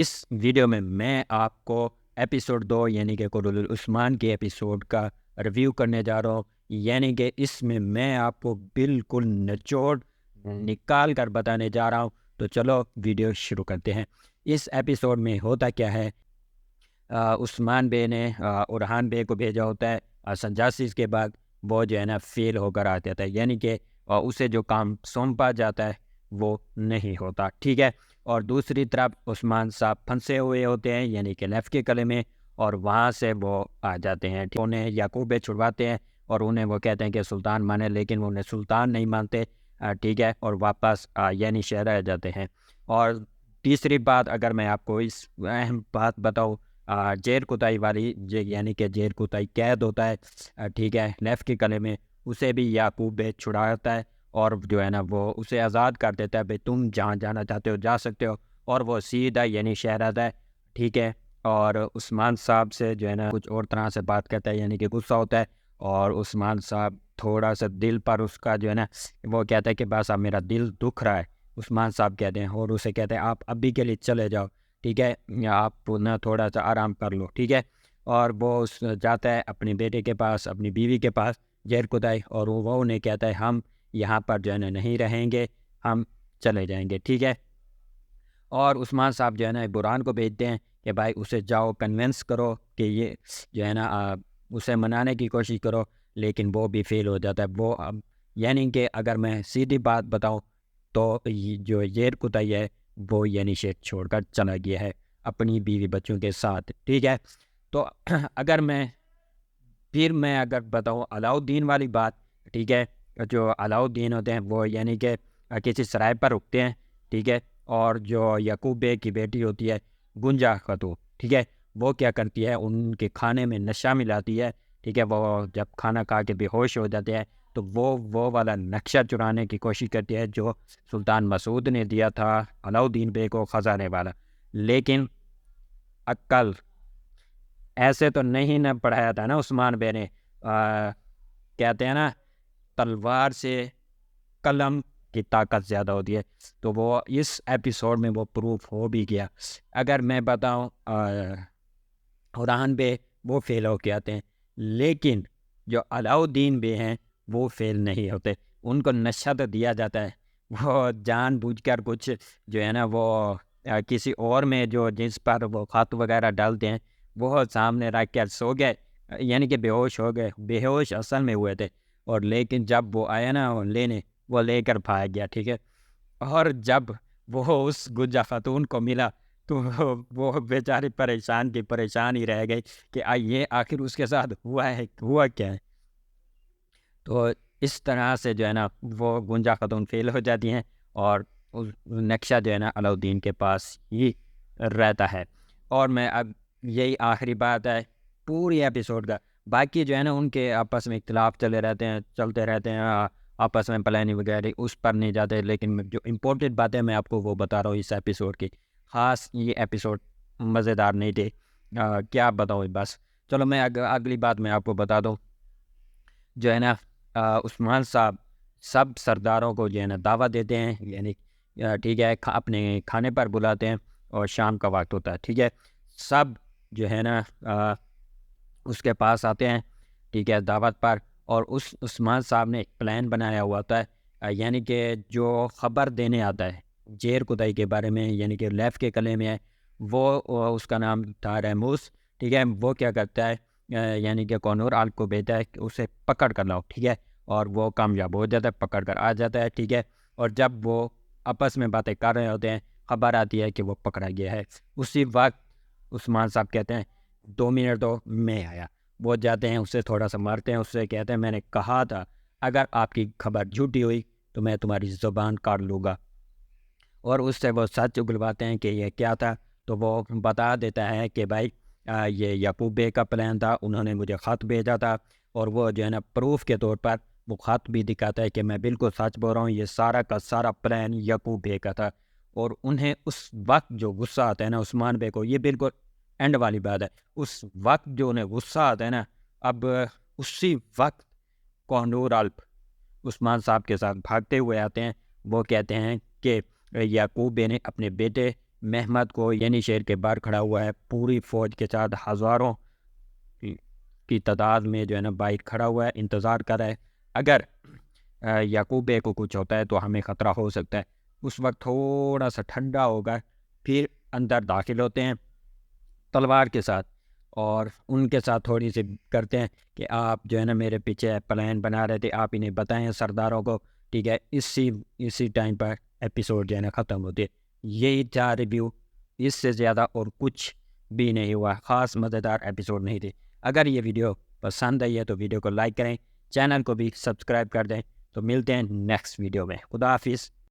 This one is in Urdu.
اس ویڈیو میں آپ کو ایپیسوڈ 2 یعنی کہ قرۃ العثمان کے ایپیسوڈ کا ریویو کرنے جا رہا ہوں، یعنی کہ اس میں آپ کو بالکل نچوڑ نکال کر بتانے جا رہا ہوں۔ تو چلو ویڈیو شروع کرتے ہیں۔ اس ایپیسوڈ میں ہوتا کیا ہے، عثمان بے نے اورحان بے کو بھیجا ہوتا ہے سنجاسیز کے بعد، وہ جو ہے نا فیل ہو کر آ جاتا ہے، یعنی کہ اسے جو کام سونپا جاتا ہے وہ نہیں ہوتا، ٹھیک ہے۔ اور دوسری طرف عثمان صاحب پھنسے ہوئے ہوتے ہیں یعنی کہ لیف کے قلعے میں، اور وہاں سے وہ آ جاتے ہیں، انہیں یعقوب بے چھڑواتے ہیں اور انہیں وہ کہتے ہیں کہ سلطان مانے، لیکن وہ انہیں سلطان نہیں مانتے، ٹھیک ہے، اور واپس یعنی شہر آ جاتے ہیں۔ اور تیسری بات اگر میں آپ کو اس اہم بات بتاؤں، جیر کتائی والی، یعنی کہ جیر کتائی قید ہوتا ہے، ٹھیک ہے، لیف کے قلعے میں، اسے بھی یعقوب بے چھڑاتا ہے اور جو ہے نا وہ اسے آزاد کر دیتا ہے، بھائی تم جہاں جانا چاہتے ہو جا سکتے ہو، اور وہ سیدھا یعنی شہر آتا ہے، ٹھیک ہے۔ اور عثمان صاحب سے جو ہے نا کچھ اور طرح سے بات کرتا ہے، یعنی کہ غصہ ہوتا ہے، اور عثمان صاحب تھوڑا سا دل پر اس کا جو ہے نا وہ کہتا ہے کہ بس اب میرا دل دکھ رہا ہے، عثمان صاحب کہتے ہیں، اور اسے کہتے ہیں آپ ابھی کے لیے چلے جاؤ، ٹھیک ہے، آپ نا تھوڑا سا آرام کر لو، ٹھیک ہے۔ اور وہ جاتا ہے اپنے بیٹے کے پاس، اپنی بیوی کے پاس، جیر کتائی، اور وہ انہیں کہتا ہے ہم یہاں پر جو ہے نا نہیں رہیں گے، ہم چلے جائیں گے، ٹھیک ہے۔ اور عثمان صاحب جو ہے نا برہان کو بھیجتے ہیں کہ بھائی اسے جاؤ کنونس کرو کہ یہ جو ہے نا اسے منانے کی کوشش کرو، لیکن وہ بھی فیل ہو جاتا ہے۔ وہ یعنی کہ اگر میں سیدھی بات بتاؤں تو جو زیر کتائی ہے وہ یعنی شہر چھوڑ کر چلا گیا ہے اپنی بیوی بچوں کے ساتھ، ٹھیک ہے۔ تو اگر بتاؤں علاؤالدین والی بات، ٹھیک ہے، جو علاؤالدین ہوتے ہیں وہ یعنی کہ کسی سرائے پر رکتے ہیں، ٹھیک ہے، اور جو یعقوب بے کی بیٹی ہوتی ہے گنجا خاتون، ٹھیک ہے، وہ کیا کرتی ہے، ان کے کھانے میں نشہ ملاتی ہے، ٹھیک ہے۔ وہ جب کھانا کھا کے بے ہوش ہو جاتے ہیں تو وہ والا نقشہ چرانے کی کوشش کرتی ہے جو سلطان مسعود نے دیا تھا علاؤالدین بے کو، خزانے والا، لیکن عقل ایسے تو نہیں نہ پڑھایا تھا نا عثمان بے نے، کہتے ہیں نا تلوار سے قلم کی طاقت زیادہ ہوتی ہے، تو وہ اس ایپیسوڈ میں وہ پروف ہو بھی گیا۔ اگر میں بتاؤں اورحان بے وہ فیل ہو کے آتے ہیں، لیکن جو علاؤالدین بے ہیں وہ فیل نہیں ہوتے، ان کو نشہ تو دیا جاتا ہے، وہ جان بوجھ کر کچھ جو ہے نا وہ کسی اور میں جو جس پر وہ خط وغیرہ ڈالتے ہیں وہ سامنے رکھ کر سو گئے، یعنی کہ بے ہوش ہو گئے، بے ہوش اصل میں ہوئے تھے، اور لیکن جب وہ آیا نا لینے، وہ لے کر بھاگ گیا، ٹھیک ہے۔ اور جب وہ اس گنجا خاتون کو ملا تو وہ بیچاری پریشان ہی رہ گئی کہ یہ آخر اس کے ساتھ ہوا کیا ہے۔ تو اس طرح سے جو ہے نا وہ گنجا خاتون فیل ہو جاتی ہیں، اور نقشہ جو ہے نا علاؤالدین کے پاس ہی رہتا ہے۔ اور میں اب یہی آخری بات ہے پوری ایپیسوڈ کا، باقی جو ہے نا ان کے آپس میں اختلاف چلتے رہتے ہیں، آپس میں پلاننگ وغیرہ اس پر نہیں جاتے، لیکن جو امپورٹنٹ باتیں میں آپ کو وہ بتا رہا ہوں اس ایپیسوڈ کی، خاص یہ ایپیسوڈ مزیدار نہیں تھے، کیا بتاؤں بس۔ چلو میں اگلی بات میں آپ کو بتا دوں، جو ہے نا عثمان صاحب سب سرداروں کو جو ہے نا دعوت دیتے ہیں، یعنی ٹھیک ہے، اپنے کھانے پر بلاتے ہیں، اور شام کا وقت ہوتا ہے، ٹھیک ہے، سب جو ہے نا اس کے پاس آتے ہیں، ٹھیک ہے، دعوت پر، اور اس عثمان صاحب نے ایک پلان بنایا ہوا ہوتا ہے، یعنی کہ جو خبر دینے آتا ہے جیر کتائی کے بارے میں، یعنی کہ لیف کے قلعے میں ہے، وہ اس کا نام تھا ریموس، ٹھیک ہے، وہ کیا کرتا ہے یعنی کہ قونور عالق کو بھیجتا ہے کہ اسے پکڑ کر لاؤ، ٹھیک ہے، اور وہ کامیاب ہو جاتا ہے، پکڑ کر آ جاتا ہے، ٹھیک ہے۔ اور جب وہ آپس میں باتیں کر رہے ہوتے ہیں، خبر آتی ہے کہ وہ پکڑا گیا ہے، اسی وقت عثمان صاحب کہتے ہیں 2 منٹ دو میں آیا، وہ جاتے ہیں، اسے تھوڑا سا مارتے ہیں، اس سے کہتے ہیں میں نے کہا تھا اگر آپ کی خبر جھوٹی ہوئی تو میں تمہاری زبان کاٹ لوں گا، اور اس سے وہ سچ اگلواتے ہیں کہ یہ کیا تھا، تو وہ بتا دیتا ہے کہ بھائی یہ یعقوب بے کا پلان تھا، انہوں نے مجھے خط بھیجا تھا، اور وہ جو ہے نا پروف کے طور پر وہ خط بھی دکھاتا ہے کہ میں بالکل سچ بول رہا ہوں، یہ سارا کا سارا پلان یعقوب بے کا تھا۔ اور انہیں اس وقت جو غصہ آتا ہے نا عثمان بے کو، یہ بالکل اینڈ والی بات ہے، اس وقت جو انہیں غصہ آتا ہے نا، اب اسی وقت کوہنور الپ عثمان صاحب کے ساتھ بھاگتے ہوئے آتے ہیں، وہ کہتے ہیں کہ یعقوب بے نے اپنے بیٹے محمد کو یعنی شہر کے باہر کھڑا ہوا ہے پوری فوج کے ساتھ، ہزاروں کی تعداد میں جو ہے نا باہر کھڑا ہوا ہے، انتظار کر رہا ہے۔ اگر یعقوب بے کو کچھ ہوتا ہے تو ہمیں خطرہ ہو سکتا ہے۔ اس وقت تھوڑا سا ٹھنڈا ہوگا، پھر اندر داخل ہوتے ہیں تلوار کے ساتھ، اور ان کے ساتھ تھوڑی سی کرتے ہیں کہ آپ جو ہے نا میرے پیچھے پلان بنا رہے تھے، آپ انہیں بتائیں سرداروں کو، ٹھیک ہے۔ اسی ٹائم پر ایپیسوڈ جو ہے نا ختم ہوتی ہے۔ یہی تھا ریویو، اس سے زیادہ اور کچھ بھی نہیں ہوا، خاص مزیدار ایپیسوڈ نہیں تھی۔ اگر یہ ویڈیو پسند آئی ہے تو ویڈیو کو لائک کریں، چینل کو بھی سبسکرائب کر دیں۔ تو ملتے ہیں نیکسٹ ویڈیو میں، خدا حافظ۔